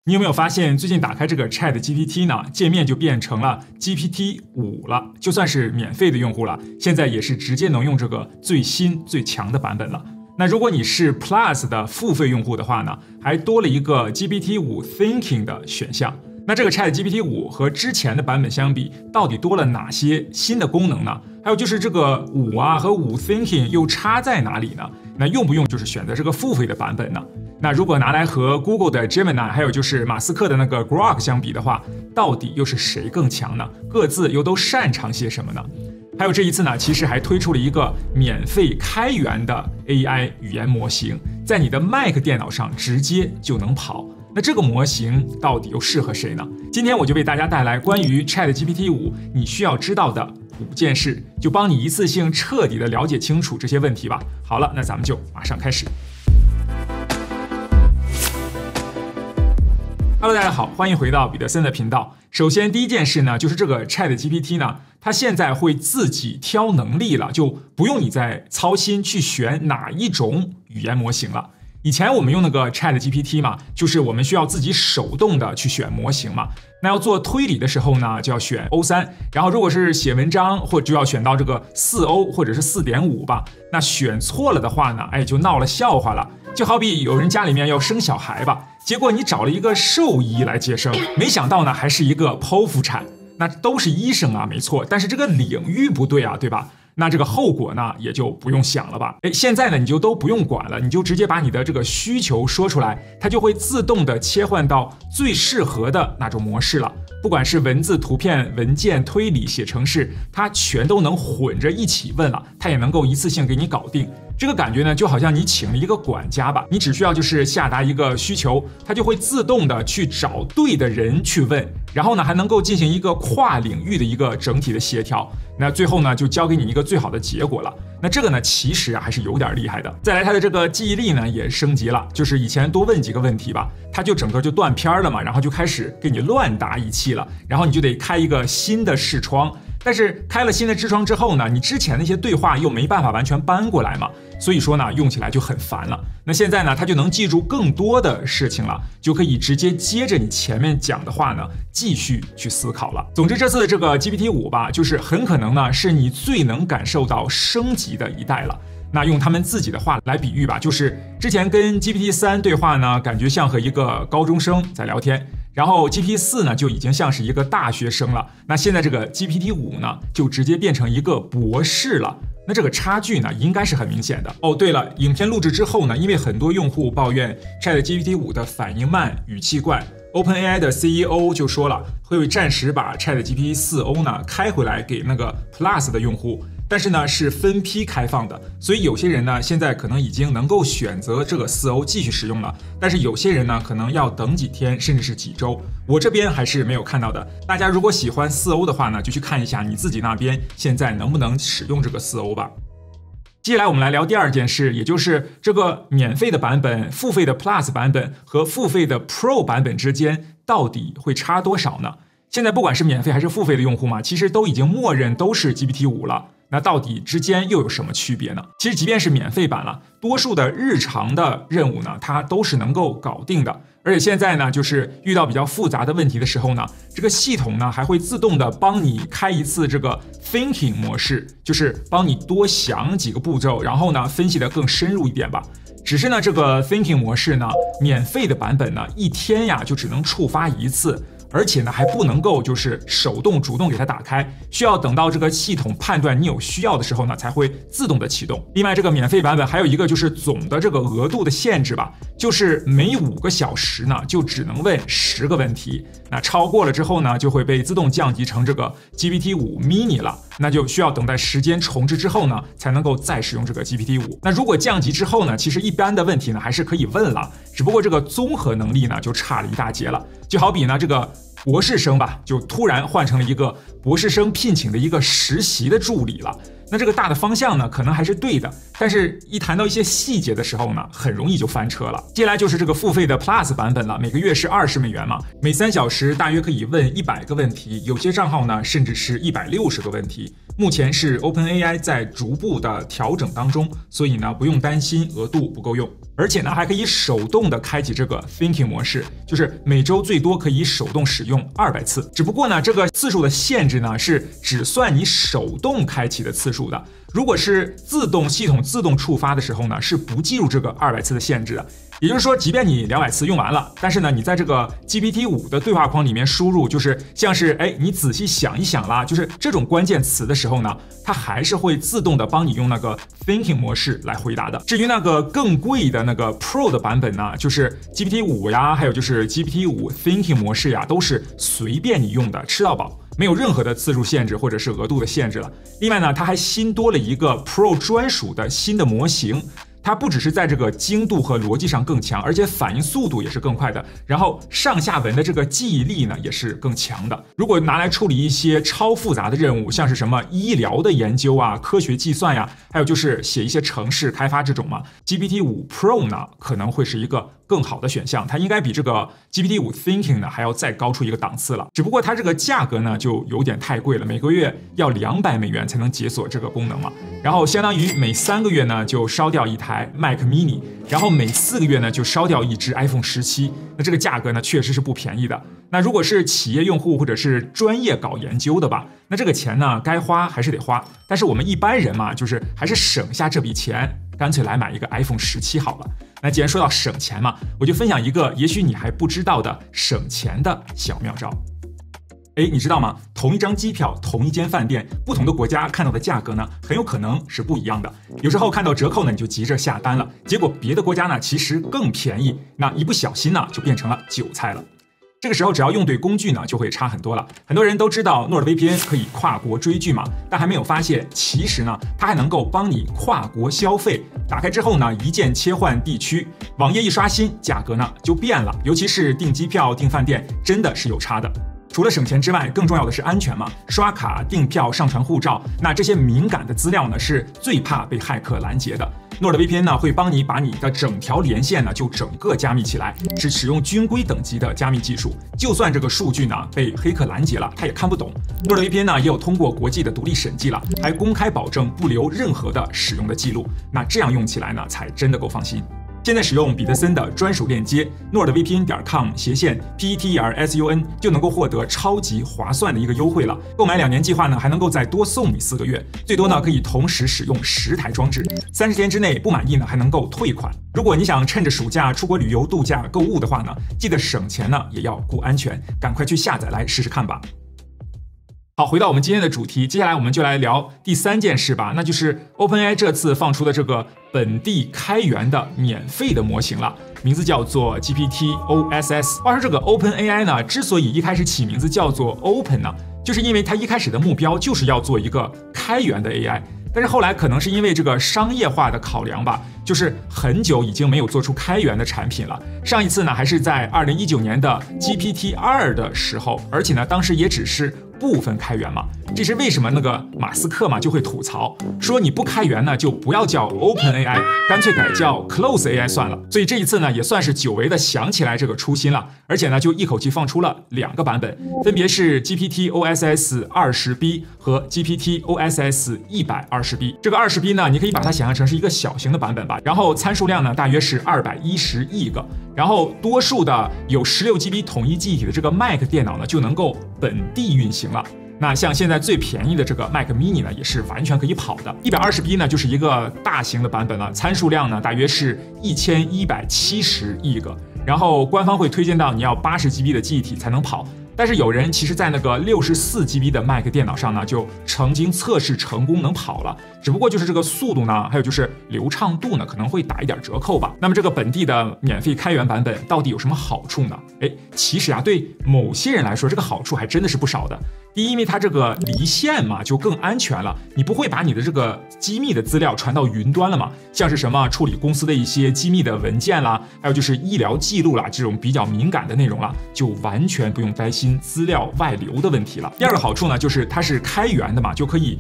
你有没有发现，最近打开这个 ChatGPT 呢，界面就变成了 GPT-5 了？就算是免费的用户了，现在也是直接能用这个最新最强的版本了。那如果你是 Plus 的付费用户的话呢，还多了一个 GPT-5 Thinking 的选项。那这个 ChatGPT-5 和之前的版本相比，到底多了哪些新的功能呢？还有就是这个5啊和5 Thinking 又差在哪里呢？那用不用就是选择这个付费的版本呢？那如果拿来和 Google 的 Gemini 还有就是马斯克的那个 Grok 相比的话，到底又是谁更强呢？各自又都擅长些什么呢？还有这一次呢，其实还推出了一个免费开源的 AI 语言模型，在你的 Mac 电脑上直接就能跑。那这个模型到底又适合谁呢？今天我就为大家带来关于 ChatGPT-5 你需要知道的5件事，就帮你一次性彻底的了解清楚这些问题吧。好了，那咱们就马上开始。Hello， 大家好，欢迎回到彼得森的频道。首先，第一件事呢，就是这个 ChatGPT 呢，它现在会自己挑能力了，就不用你再操心去选哪一种语言模型了。以前我们用那个 ChatGPT 嘛，就是我们需要自己手动的去选模型嘛。那要做推理的时候呢，就要选 O3， 然后如果是写文章，或者就要选到这个 4O 或者是 4.5 吧。那选错了的话呢，就闹了笑话了。就好比有人家里面要生小孩吧，结果你找了一个兽医来接生，没想到呢还是一个剖腹产。那都是医生啊，没错，但是这个领域不对啊，对吧？那这个后果呢，也就不用想了吧？现在呢，你就都不用管了，你就直接把你的这个需求说出来，它就会自动的切换到最适合的那种模式了。不管是文字、图片、文件、推理、写程式，它全都能混着一起问了，它也能够一次性给你搞定。这个感觉呢，就好像你请了一个管家吧，你只需要就是下达一个需求，它就会自动的去找对的人去问，然后呢还能够进行一个跨领域的一个整体的协调，那最后呢就交给你一个最好的结果了。那这个呢其实还是有点厉害的。再来它的这个记忆力呢也升级了，就是以前多问几个问题吧，它就整个就断片了嘛，然后就开始给你乱答一气了，然后你就得开一个新的视窗。但是开了新的视窗之后呢，你之前那些对话又没办法完全搬过来嘛，所以说呢，用起来就很烦了。那现在呢，它就能记住更多的事情了，就可以直接接着你前面讲的话呢，继续去思考了。总之，这次的这个 GPT-5 吧，就是很可能呢，是你最能感受到升级的一代了。那用他们自己的话来比喻吧，就是之前跟 GPT-3 对话呢，感觉像和一个高中生在聊天。然后 GPT-4 呢就已经像是一个大学生了，那现在这个 GPT-5 呢就直接变成一个博士了，那这个差距呢应该是很明显的。哦，对了，影片录制之后呢，因为很多用户抱怨 ChatGPT-5 的反应慢、语气怪，OpenAI 的 CEO 就说了，会暂时把 ChatGPT-4O 呢开回来给那个 Plus 的用户。但是呢，是分批开放的，所以有些人呢，现在可能已经能够选择这个 4O 继续使用了，但是有些人呢，可能要等几天，甚至是几周。我这边还是没有看到的。大家如果喜欢 4O 的话呢，就去看一下你自己那边现在能不能使用这个 4O 吧。接下来我们来聊第二件事，也就是这个免费的版本、付费的 Plus 版本和付费的 Pro 版本之间到底会差多少呢？现在不管是免费还是付费的用户嘛，其实都已经默认都是 GPT-5 了。那到底之间又有什么区别呢？其实即便是免费版了，多数的日常的任务呢，它都是能够搞定的。而且现在呢，就是遇到比较复杂的问题的时候呢，这个系统呢还会自动的帮你开一次这个 Thinking 模式，就是帮你多想几个步骤，然后呢分析的更深入一点吧。只是呢，这个 Thinking 模式呢，免费的版本呢，一天呀就只能触发一次。而且呢，还不能够就是手动主动给它打开，需要等到这个系统判断你有需要的时候呢，才会自动的启动。另外，这个免费版本还有一个就是总的这个额度的限制吧，就是每5个小时呢就只能问10个问题，那超过了之后呢，就会被自动降级成这个 GPT-5 mini 了，那就需要等待时间重置之后呢，才能够再使用这个 GPT-5。那如果降级之后呢，其实一般的问题呢还是可以问了，只不过这个综合能力呢就差了一大截了。就好比呢这个博士生吧，就突然换成了一个博士生聘请的一个实习的助理了。那这个大的方向呢，可能还是对的，但是一谈到一些细节的时候呢，很容易就翻车了。接下来就是这个付费的 Plus 版本了，每个月是$20嘛，每3小时大约可以问100个问题，有些账号呢甚至是160个问题。目前是 OpenAI 在逐步的调整当中，所以呢不用担心额度不够用，而且呢还可以手动的开启这个 Thinking 模式，就是每周最多可以手动使用200次。只不过呢这个次数的限制呢是只算你手动开启的次数的，如果是系统自动触发的时候呢，是不计入这个200次的限制的。也就是说，即便你200次用完了，但是呢，你在这个 GPT-5 的对话框里面输入，就是像是你仔细想一想啦，就是这种关键词的时候呢，它还是会自动的帮你用那个 Thinking 模式来回答的。至于那个更贵的那个 Pro 的版本呢，就是 GPT-5 呀，还有就是 GPT-5 Thinking 模式呀，都是随便你用的，吃到饱。没有任何的次数限制或者是额度的限制了。另外呢，它还新多了一个 Pro 专属的新的模型。它不只是在这个精度和逻辑上更强，而且反应速度也是更快的。然后上下文的这个记忆力呢也是更强的。如果拿来处理一些超复杂的任务，像是什么医疗的研究啊、科学计算呀，还有就是写一些程式开发这种嘛 ，GPT-5 Pro 呢可能会是一个更好的选项。它应该比这个 GPT-5 Thinking 呢还要再高出一个档次了。只不过它这个价格呢就有点太贵了，每个月要$200才能解锁这个功能嘛。然后相当于每3个月呢就烧掉一台Mac Mini， 然后每4个月呢就烧掉一只 iPhone 17，那这个价格呢确实是不便宜的。那如果是企业用户或者是专业搞研究的吧，那这个钱呢该花还是得花。但是我们一般人嘛，就是还是省下这笔钱，干脆来买一个 iPhone 17好了。那既然说到省钱嘛，我就分享一个也许你还不知道的省钱的小妙招。你知道吗？同一张机票，同一间饭店，不同的国家看到的价格呢，很有可能是不一样的。有时候看到折扣呢，你就急着下单了，结果别的国家呢其实更便宜，那一不小心呢就变成了韭菜了。这个时候只要用对工具呢，就会差很多了。很多人都知道 NordVPN 可以跨国追剧嘛，但还没有发现，其实呢，它还能够帮你跨国消费。打开之后呢，一键切换地区，网页一刷新，价格呢就变了。尤其是订机票、订饭店，真的是有差的。除了省钱之外，更重要的是安全嘛。刷卡、订票、上传护照，那这些敏感的资料呢，是最怕被骇客拦截的。NordVPN 呢会帮你把你的整条连线呢就整个加密起来，是使用军规等级的加密技术。就算这个数据呢被黑客拦截了，他也看不懂。NordVPN 呢也有通过国际的独立审计了，还公开保证不留任何的使用的记录。那这样用起来呢才真的够放心。现在使用彼得森的专属链接 nordvpn.com/PETRSUN 就能够获得超级划算的一个优惠了。购买2年计划呢，还能够再多送你4个月，最多呢可以同时使用10台装置，30天之内不满意呢还能够退款。如果你想趁着暑假出国旅游度假购物的话呢，记得省钱呢也要顾安全，赶快去下载来试试看吧。好，回到我们今天的主题，接下来我们就来聊第3件事吧，那就是 OpenAI 这次放出的这个本地开源的免费的模型了，名字叫做 GPT-OSS。话说这个 OpenAI 呢，之所以一开始起名字叫做 Open 呢，就是因为它一开始的目标就是要做一个开源的 AI。但是后来可能是因为这个商业化的考量吧，就是很久已经没有做出开源的产品了。上一次呢还是在2019年的 GPT-2 的时候，而且呢当时也只是部分开源嘛。这是为什么那个马斯克嘛就会吐槽说你不开源呢就不要叫 OpenAI， 干脆改叫 CloseAI 算了。所以这一次呢也算是久违的想起来这个初心了，而且呢就一口气放出了2个版本，分别是 GPT-OSS 20B 和 GPT-OSS 120B。这个20B 呢，你可以把它想象成是一个小型的版本吧，然后参数量呢大约是210亿个，然后多数的有16GB 统一记忆体的这个 Mac 电脑呢就能够本地运行了。那像现在最便宜的这个 Mac Mini 呢，也是完全可以跑的。120B 呢，就是一个大型的版本了，参数量呢大约是1170亿个，然后官方会推荐到你要80GB 的记忆体才能跑。但是有人其实在那个64GB 的 Mac 电脑上呢，就曾经测试成功能跑了，只不过就是这个速度呢，还有就是流畅度呢，可能会打一点折扣吧。那么这个本地的免费开源版本到底有什么好处呢？其实啊，对某些人来说，这个好处还真的是不少的。第一，因为它这个离线嘛，就更安全了，你不会把你的这个机密的资料传到云端了嘛，像是什么处理公司的一些机密的文件啦，还有就是医疗记录啦，这种比较敏感的内容啦，就完全不用担心心资料外流的问题了。第二个好处呢，就是它是开源的嘛，就可以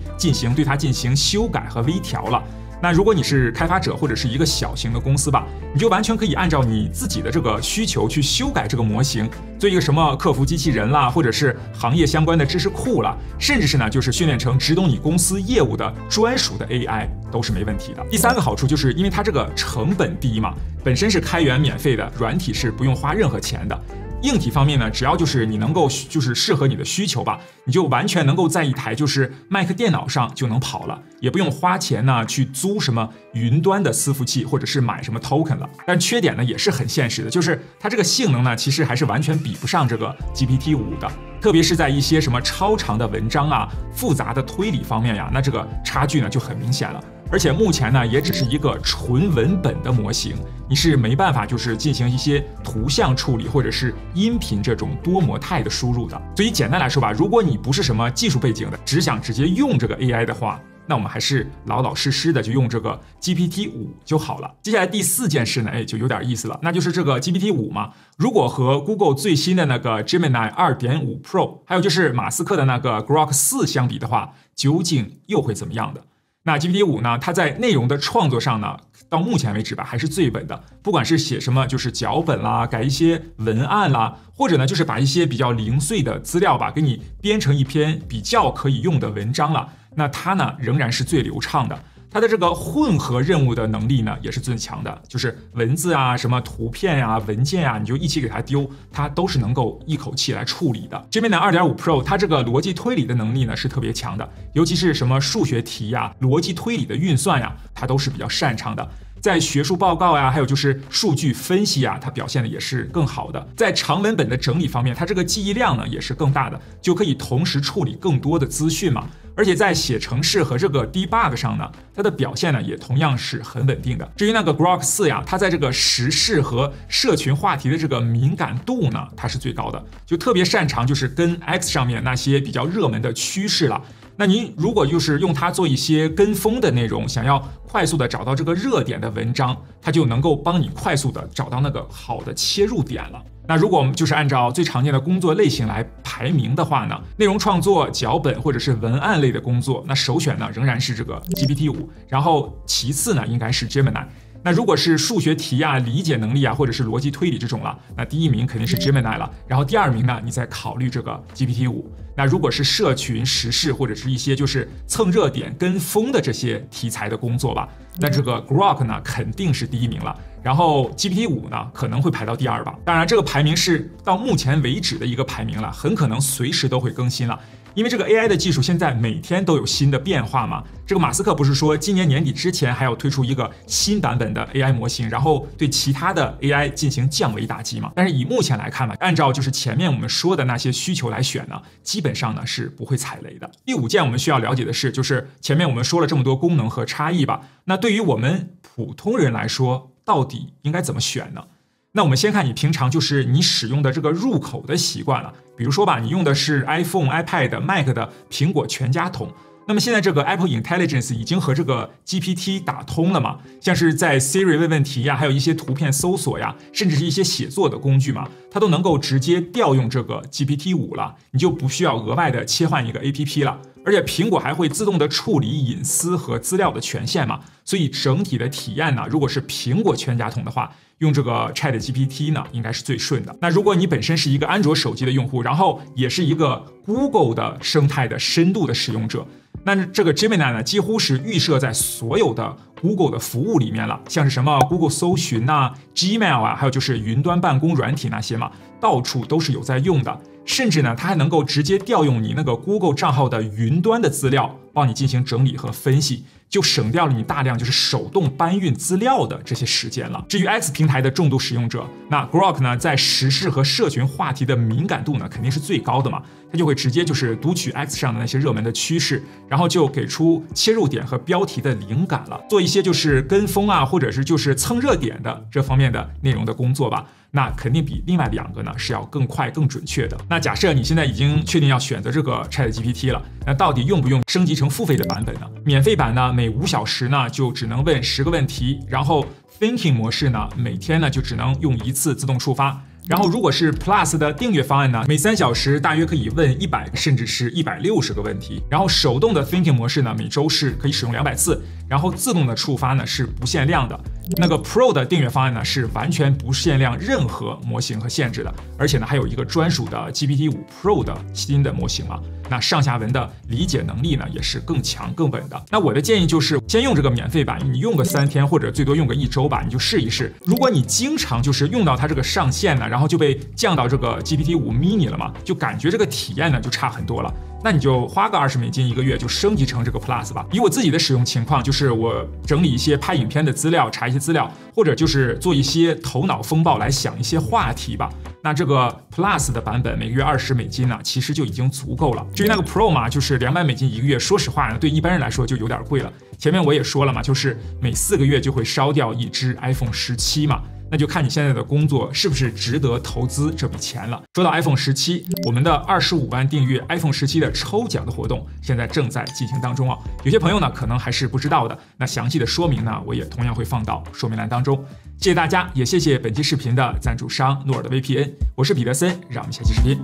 对它进行修改和微调了。那如果你是开发者或者是一个小型的公司吧，你就完全可以按照你自己的这个需求去修改这个模型，做一个什么客服机器人啦，或者是行业相关的知识库啦，甚至是呢就是训练成只懂你公司业务的专属的 AI 都是没问题的。第三个好处就是因为它这个成本低嘛，本身是开源免费的，软体是不用花任何钱的。硬体方面呢，只要就是你能够就是适合你的需求吧，你就完全能够在一台就是Mac电脑上就能跑了，也不用花钱呢去租什么云端的伺服器或者是买什么 token 了。但缺点呢也是很现实的，就是它这个性能呢其实还是完全比不上这个 GPT-5的，特别是在一些什么超长的文章啊、复杂的推理方面呀，那这个差距呢就很明显了。而且目前呢，也只是一个纯文本的模型，你是没办法就是进行一些图像处理或者是音频这种多模态的输入的。所以简单来说吧，如果你不是什么技术背景的，只想直接用这个 AI 的话，那我们还是老老实实的就用这个 GPT-5就好了。接下来第4件事呢，就有点意思了，那就是这个 GPT-5嘛，如果和 Google 最新的那个 Gemini 2.5 Pro， 还有就是马斯克的那个 Grok 4相比的话，究竟又会怎么样的？那 GPT-5呢，它在内容的创作上呢，到目前为止吧，还是最稳的。不管是写什么，就是脚本啦，改一些文案啦，或者呢，就是把一些比较零碎的资料吧，给你编成一篇比较可以用的文章了。那它呢，仍然是最流畅的。它的这个混合任务的能力呢，也是最强的，就是文字啊、什么图片啊、文件啊，你就一起给它丢，它都是能够一口气来处理的。Gemini 2.5 Pro 它这个逻辑推理的能力呢是特别强的，尤其是什么数学题呀、逻辑推理的运算呀，它都是比较擅长的。在学术报告呀，还有就是数据分析啊，它表现的也是更好的。在长文本的整理方面，它这个记忆量呢也是更大的，就可以同时处理更多的资讯嘛。而且在写程式和这个 debug 上呢，它的表现呢也同样是很稳定的。至于那个 Grok 4呀，它在这个时事和社群话题的这个敏感度呢，它是最高的，就特别擅长就是跟 X 上面那些比较热门的趋势了。那您如果就是用它做一些跟风的内容，想要快速的找到这个热点的文章，它就能够帮你快速的找到那个好的切入点了。那如果我们就是按照最常见的工作类型来排名的话呢，内容创作、脚本或者是文案类的工作，那首选呢仍然是这个 GPT-5， 然后其次呢应该是 Gemini。那如果是数学题啊、理解能力啊，或者是逻辑推理这种了，那第1名肯定是 Gemini 了，然后第2名呢，你再考虑这个 GPT-5。那如果是社群时事或者是一些就是蹭热点、跟风的这些题材的工作吧，那这个 Grok 呢肯定是第1名了，然后 GPT-5呢可能会排到第2吧。当然，这个排名是到目前为止的一个排名了，很可能随时都会更新了。因为这个 AI 的技术现在每天都有新的变化嘛，这个马斯克不是说今年年底之前还要推出一个新版本的 AI 模型，然后对其他的 AI 进行降维打击嘛？但是以目前来看嘛，按照就是前面我们说的那些需求来选呢，基本上呢是不会踩雷的。第5件我们需要了解的是，就是前面我们说了这么多功能和差异吧，那对于我们普通人来说，到底应该怎么选呢？那我们先看你平常就是你使用的这个入口的习惯了，比如说吧，你用的是 iPhone、iPad、Mac 的苹果全家桶，那么现在这个 Apple Intelligence 已经和这个 GPT 打通了嘛，像是在 Siri 问问题呀，还有一些图片搜索呀，甚至是一些写作的工具嘛，它都能够直接调用这个 GPT-5了，你就不需要额外的切换一个 APP 了。而且苹果还会自动的处理隐私和资料的权限嘛，所以整体的体验呢，如果是苹果全家桶的话，用这个 ChatGPT 呢，应该是最顺的。那如果你本身是一个安卓手机的用户，然后也是一个 Google 的生态的深度的使用者，那这个 Gemini 呢，几乎是预设在所有的 Google 的服务里面了，像是什么 Google 搜寻啊、Gmail 啊，还有就是云端办公软体那些嘛，到处都是有在用的。甚至呢，它还能够直接调用你那个 Google 账号的云端的资料，帮你进行整理和分析，就省掉了你大量就是手动搬运资料的这些时间了。至于 X 平台的重度使用者，那 Grok 呢，在时事和社群话题的敏感度呢，肯定是最高的嘛，它就会直接就是读取 X 上的那些热门的趋势，然后就给出切入点和标题的灵感了，做一些就是跟风啊，或者是就是蹭热点的这方面的内容的工作吧。那肯定比另外2个呢是要更快更准确的。那假设你现在已经确定要选择这个 ChatGPT 了，那到底用不用升级成付费的版本呢？免费版呢，每5小时呢就只能问10个问题，然后 Thinking 模式呢，每天呢就只能用1次自动触发，然后如果是 Plus 的订阅方案呢，每3小时大约可以问100甚至是160个问题。然后手动的 Thinking 模式呢，每周是可以使用200次，然后自动的触发呢是不限量的。那个 Pro 的订阅方案呢，是完全不限量任何模型和限制的，而且呢还有一个专属的 GPT-5 Pro 的新的模型了。那上下文的理解能力呢，也是更强更稳的。那我的建议就是先用这个免费版，你用个3天或者最多用个1周吧，你就试一试。如果你经常就是用到它这个上限呢，然后就被降到这个 GPT-5 mini 了嘛，就感觉这个体验呢就差很多了。那你就花个$201个月就升级成这个 Plus 吧。以我自己的使用情况，就是我整理一些拍影片的资料，查一些资料，或者就是做一些头脑风暴来想一些话题吧。那这个 Plus 的版本每个月$20呢，其实就已经足够了。至于那个 Pro 嘛，就是$2001个月，说实话呢，对一般人来说就有点贵了。前面我也说了嘛，就是每4个月就会烧掉一只 iPhone 17嘛。那就看你现在的工作是不是值得投资这笔钱了。说到 iPhone 17，我们的25万订阅 iPhone 17的抽奖的活动现在正在进行当中啊。有些朋友呢可能还是不知道的，那详细的说明呢我也同样会放到说明栏当中。谢谢大家，也谢谢本期视频的赞助商诺尔的 VPN。我是彼得森，让我们下期视频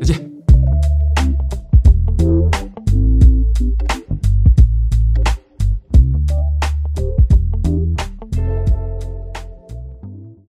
再见。